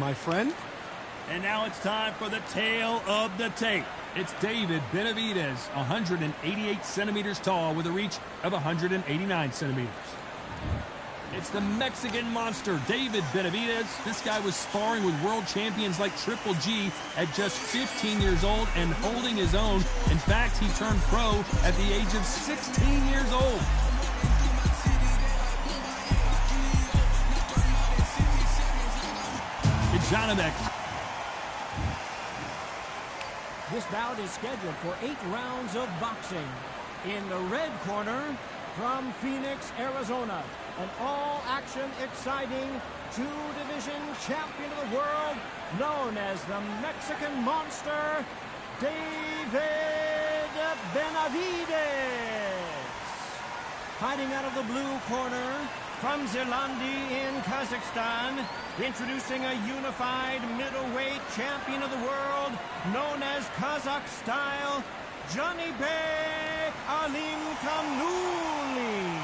my friend. And now it's time for the tale of the tape. It's David Benavidez, 188 centimeters tall with a reach of 189 centimeters. It's the Mexican monster, David Benavidez. This guy was sparring with world champions like Triple G at just 15 years old and holding his own. In fact, he turned pro at the age of 16 years old. It's Jonamek. This bout is scheduled for 8 rounds of boxing. In the red corner, from Phoenix, Arizona, an all-action, exciting two-division champion of the world, known as the Mexican Monster, David Benavidez. Fighting out of the blue corner, from Zilandi in Kazakhstan, introducing a unified middleweight champion of the world, known as Kazakh style, Johnny Bek Alim Kamnouli.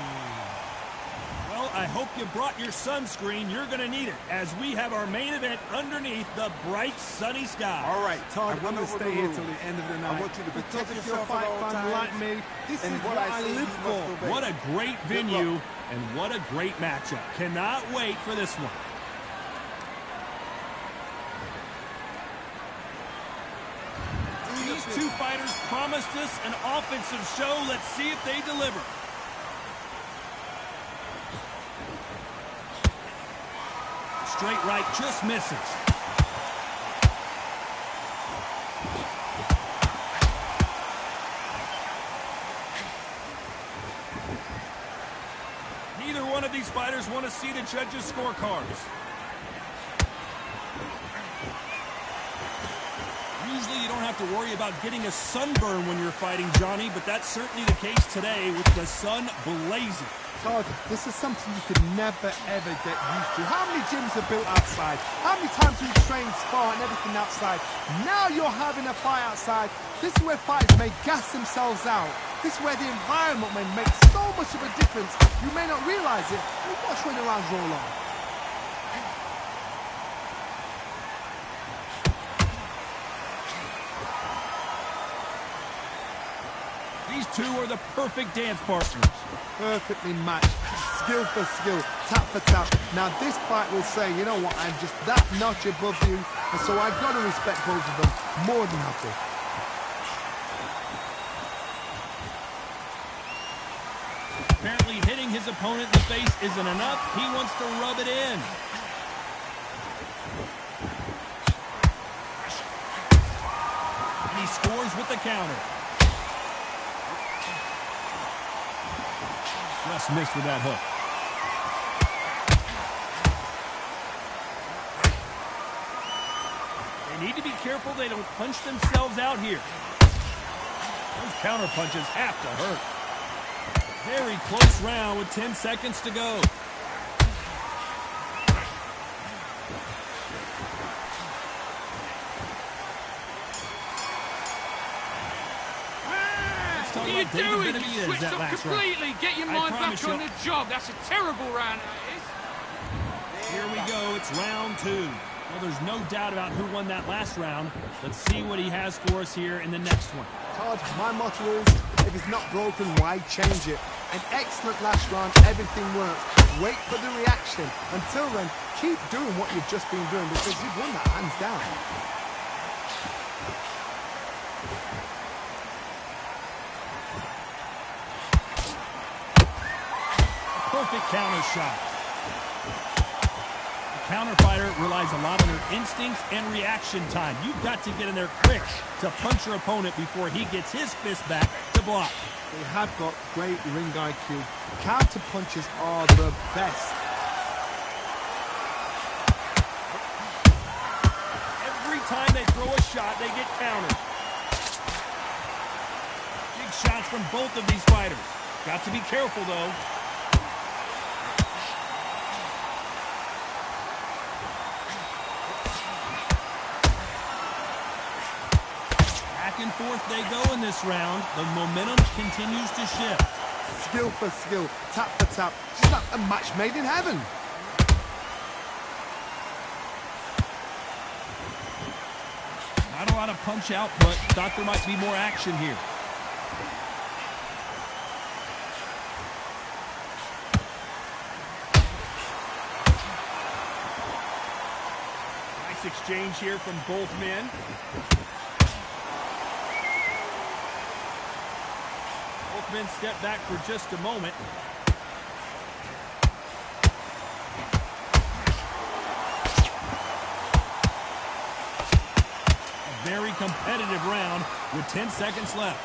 Well, I hope you brought your sunscreen. You're going to need it, as we have our main event underneath the bright, sunny sky. All right, Todd, I'm going to stay here till the end of the night. I want you to protect because if you're a yourself at fight all fan times. like me, this is what I live for. What a great venue, and what a great matchup. Cannot wait for this one. These two fighters promised us an offensive show. Let's see if they deliver. Straight right just misses. Neither one of these fighters want to see the judges' scorecards. Usually you don't have to worry about getting a sunburn when you're fighting, Johnny, but that's certainly the case today with the sun blazing. Todd, this is something you could never, ever get used to. How many gyms are built outside? How many times do you train, spar, and everything outside? Now you're having a fight outside. This is where fighters may gas themselves out. This is where the environment may make so much of a difference. You may not realize it, but watch when the rounds roll on. These two are the perfect dance partners. Perfectly matched, skill for skill, tap for tap. Now this fight will say, you know what, I'm just that notch above you, and so I've got to respect both of them more than happy. Apparently hitting his opponent in the face isn't enough. He wants to rub it in. And he scores with the counter. Just missed with that hook. They need to be careful they don't punch themselves out here. Those counter punches have to hurt. Very close round with 10 seconds to go. What are you doing? You switched up completely. Get your mind back on the job. That's a terrible round, that is. Here we go. It's round 2. Well, there's no doubt about who won that last round. Let's see what he has for us here in the next one. Todd, my motto is, if it's not broken, why change it? An excellent last round, everything works. Wait for the reaction. Until then, keep doing what you've just been doing because you've won that hands down. Perfect counter shot. The counter fighter relies a lot on her instincts and reaction time. You've got to get in there quick to punch your opponent before he gets his fist back to block. They have got great ring IQ. Counter punches are the best. Every time they throw a shot, they get countered. Big shots from both of these fighters. Got to be careful, though. Back and forth they go in this round. The momentum continues to shift. Skill for skill, tap for tap. Just like a match made in heaven. Not a lot of punch out, but thought there might be more action here. Nice exchange here from both men. Both men step back for just a moment. Very competitive round with 10 seconds left.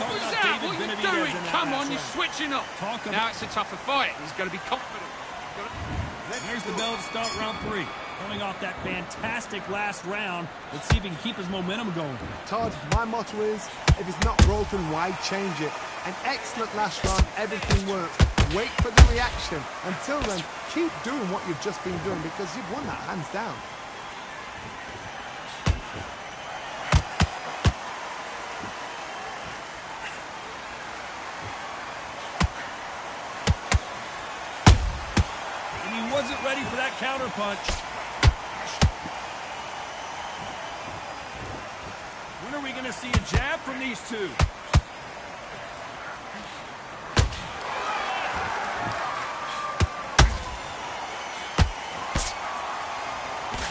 What's that? What are you doing? Come on, you're switching up. Now it's a tougher fight. He's got to be confident. There's the bell to start round 3. Coming off that fantastic last round, let's see if he can keep his momentum going. Todd, my motto is, if it's not broken, why change it? An excellent last round, everything works. Wait for the reaction. Until then, keep doing what you've just been doing because you've won that hands down. And he wasn't ready for that counter punch. When are we going to see a jab from these two?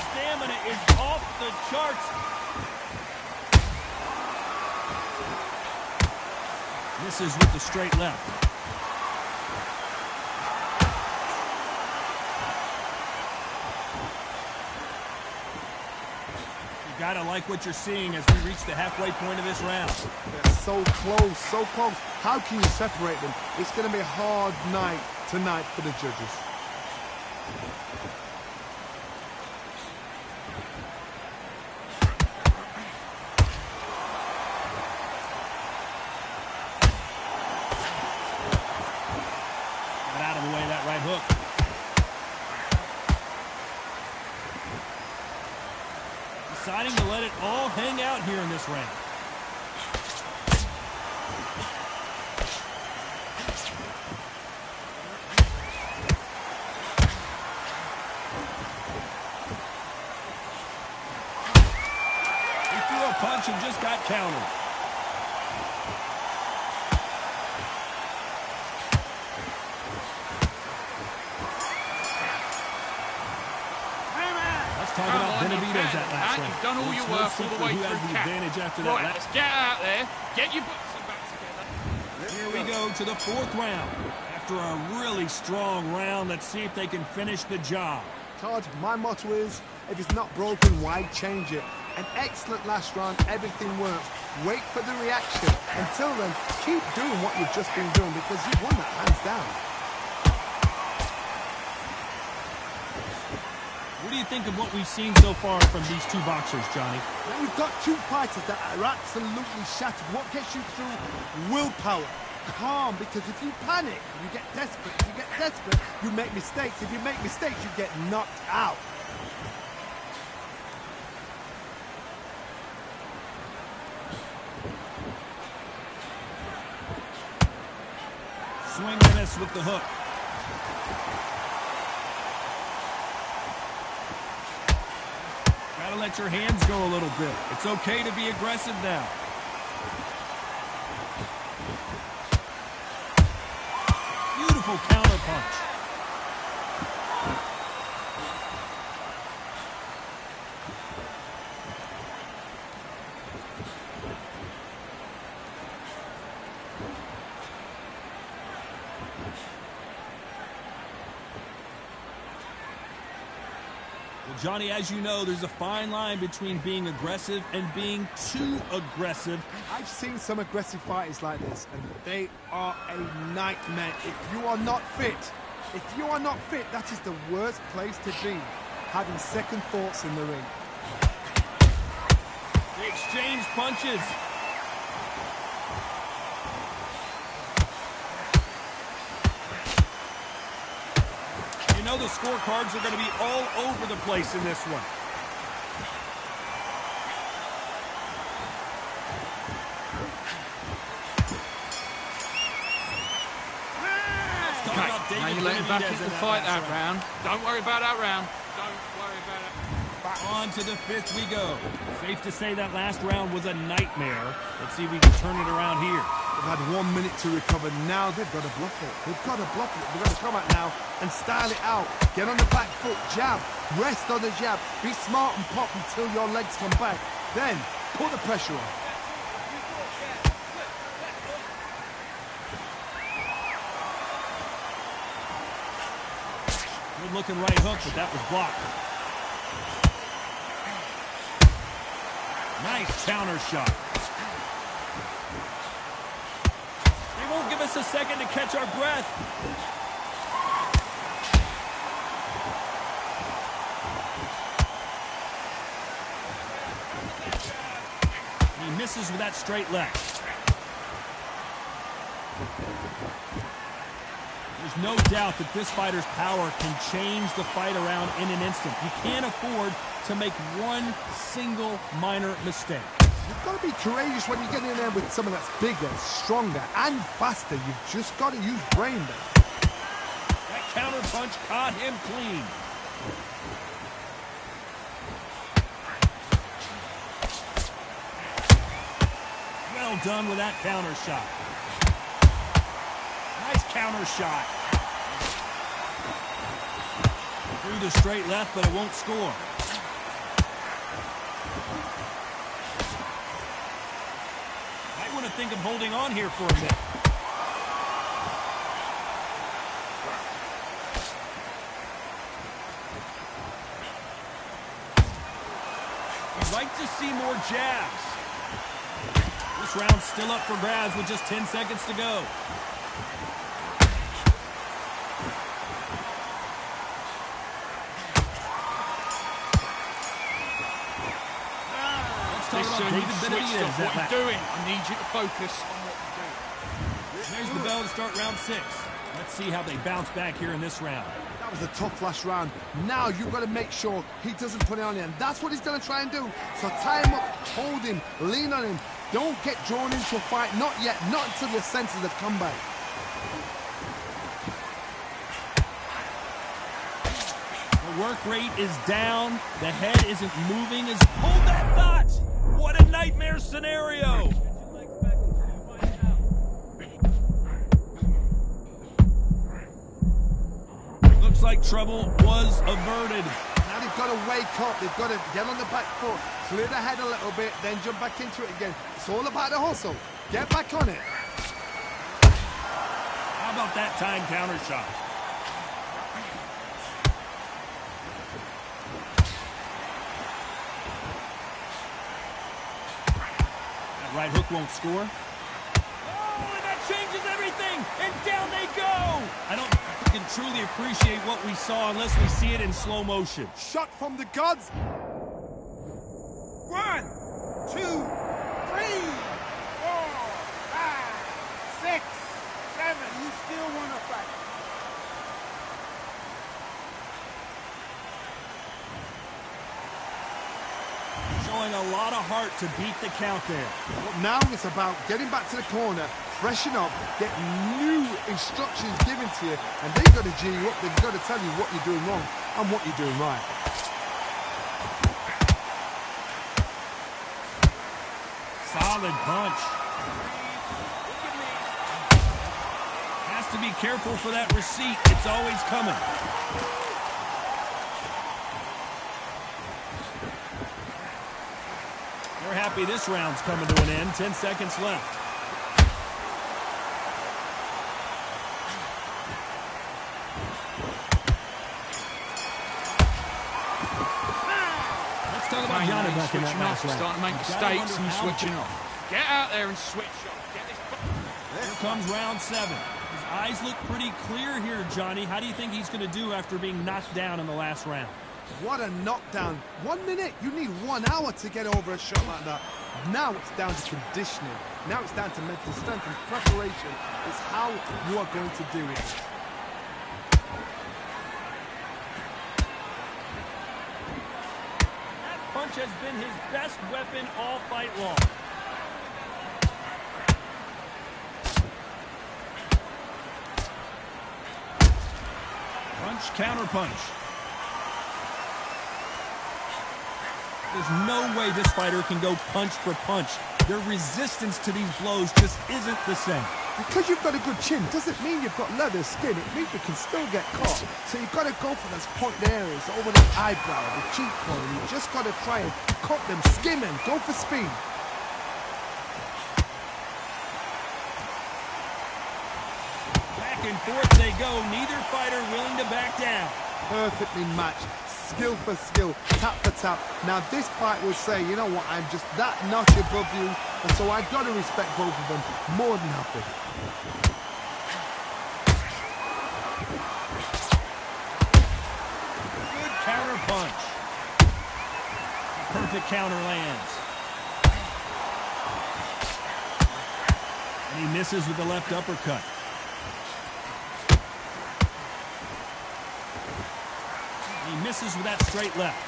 Stamina is off the charts. Misses with the straight left. Gotta like what you're seeing as we reach the halfway point of this round. They're so close, so close. How can you separate them? It's going to be a hard night tonight for the judges. Got out of the way of that right hook. Deciding to let it all hang out here in this round. He threw a punch and just got countered. Talk about Benavidez that last round. You've done all your work all the way who has through the advantage after that. Right, let's get out there, get your boxing back together. Here we go to the 4th round. After a really strong round, let's see if they can finish the job. Todd, my motto is, if it's not broken, why change it? An excellent last round, everything works. Wait for the reaction. Until then, keep doing what you've just been doing because you've won that hands down. What do you think of what we've seen so far from these two boxers, Johnny? Now, we've got two fighters that are absolutely shattered. What gets you through? Willpower. Calm, because if you panic, you get desperate. If you get desperate, you make mistakes. If you make mistakes, you get knocked out. Swing and miss with the hook. Gotta let your hands go a little bit. It's okay to be aggressive now. Beautiful counter punch. Johnny, as you know, there's a fine line between being aggressive and being too aggressive. I've seen some aggressive fighters like this, and they are a nightmare. If you are not fit, that is the worst place to be, having second thoughts in the ring. They exchange punches. You know the scorecards are going to be all over the place in this one. Okay, now you let him back into the fight that round. Don't worry about that round. Don't worry about it. On to the 5th we go. Safe to say that last round was a nightmare. Let's see if we can turn it around here. They've had 1 minute to recover. Now they've got to bluff it. They've got to bluff it. They've got to come out now and style it out. Get on the back foot, jab. Rest on the jab. Be smart and pop until your legs come back. Then put the pressure on. Good looking right hook, but that was blocked. Nice counter shot. They won't give us a second to catch our breath. He misses with that straight left. There's no doubt that this fighter's power can change the fight around in an instant. You can't afford to make one single minor mistake. You've got to be courageous when you get in there with someone that's bigger, stronger, and faster. You've just got to use brain there. That counter punch caught him clean. Well done with that counter shot. Nice counter shot. Through the straight left, but it won't score. Might want to think of holding on here for a minute. We'd like to see more jabs. This round's still up for grabs with just 10 seconds to go. Listen, you've switched off what you're doing. I need you to focus on what you're doing. There's the bell to start round 6. Let's see how they bounce back here in this round. That was a tough last round. Now you've got to make sure he doesn't put it on you, and that's what he's going to try and do. So tie him up, hold him, lean on him. Don't get drawn into a fight. Not yet. Not until your senses have come back. The work rate is down. The head isn't moving. Hold that thought! What a nightmare scenario! Looks like trouble was averted. Now they've got to wake up. They've got to get on the back foot, clear the head a little bit, then jump back into it again. It's all about the hustle. Get back on it. How about that time counter shot? That right hook won't score. Oh, and that changes everything! And down they go! I don't can truly appreciate what we saw unless we see it in slow motion. Shot from the gods. 1, 2, 3, 4, 5, 6, 7. You still want to fight? Showing a lot of heart to beat the count there. Well, now it's about getting back to the corner, freshen up, get new instructions given to you, and they've got to G you up. They've got to tell you what you're doing wrong and what you're doing right. Solid punch. Has to be careful for that receipt. It's always coming. We're happy this round's coming to an end. 10 seconds left. Let's talk about Johnny back in that last round. Starting to make mistakes and switching off. Get out there and switch off. Get this. Here comes round 7. His eyes look pretty clear here, Johnny. How do you think he's going to do after being knocked down in the last round? What a knockdown. 1 minute. You need 1 hour to get over a shot like that. Now it's down to conditioning. Now it's down to mental strength and preparation. It's how you are going to do it. That punch has been his best weapon all fight long. Punch, counter punch. There's no way this fighter can go punch for punch. Their resistance to these blows just isn't the same. Because you've got a good chin doesn't mean you've got leather skin. It means you can still get caught. So you've got to go for those point areas over the eyebrow, the cheekbone. And you just got to try and cut them, skim them, go for speed. Back and forth they go. Neither fighter willing to back down. Perfectly matched. Skill for skill, tap for tap. Now this fight will say, you know what, I'm just that notch above you, and so I've got to respect both of them more than happy. Good counter punch. Perfect counter lands. And he misses with the left uppercut. He misses with that straight left.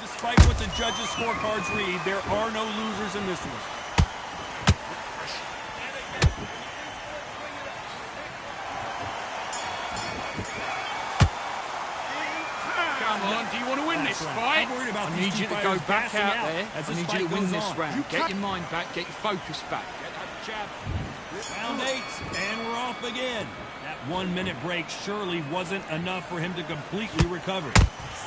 Despite what the judges' scorecards read, there are no losers in this one. Come on, do you want to win this fight? I'm worried about I these need two you to go fighters back gassing out there. as I this need you to fight win goes this on. round. Get your mind back, get your focus back. Get that jab. Round 8, and we're off again. That 1 minute break surely wasn't enough for him to completely recover.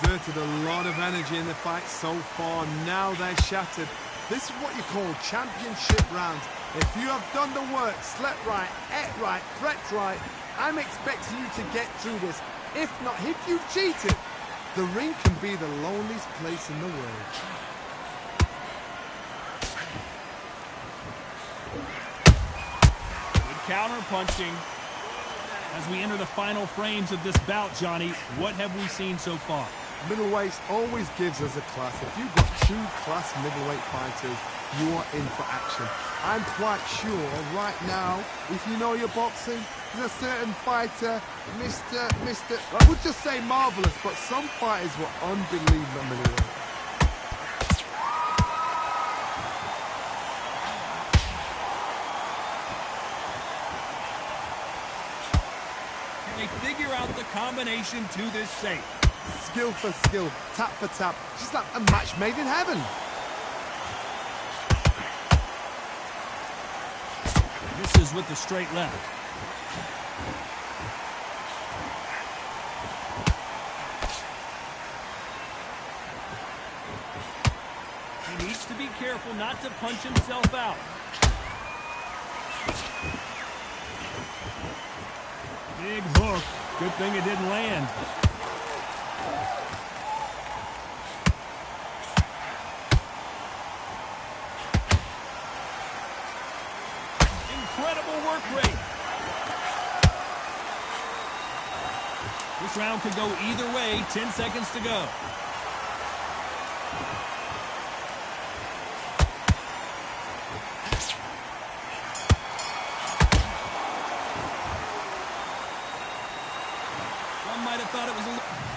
Exerted a lot of energy in the fight so far. Now they're shattered. This is what you call championship rounds. If you have done the work, slept right, ate right, prepped right, I'm expecting you to get through this. If not, if you've cheated, the ring can be the loneliest place in the world. Good counter punching. As we enter the final frames of this bout, Johnny, what have we seen so far? Middleweight always gives us a class. If you've got two class middleweight fighters, you are in for action. I'm quite sure right now, if you know your boxing, there's a certain fighter, I would just say marvelous, but some fighters were unbelievable middleweight. Can they figure out the combination to this safe? Skill for skill, tap for tap, just like a match made in heaven. Misses with the straight left. He needs to be careful not to punch himself out. Big hook. Good thing it didn't land. Incredible work rate. This round could go either way. 10 seconds to go. Some might have thought it was a little...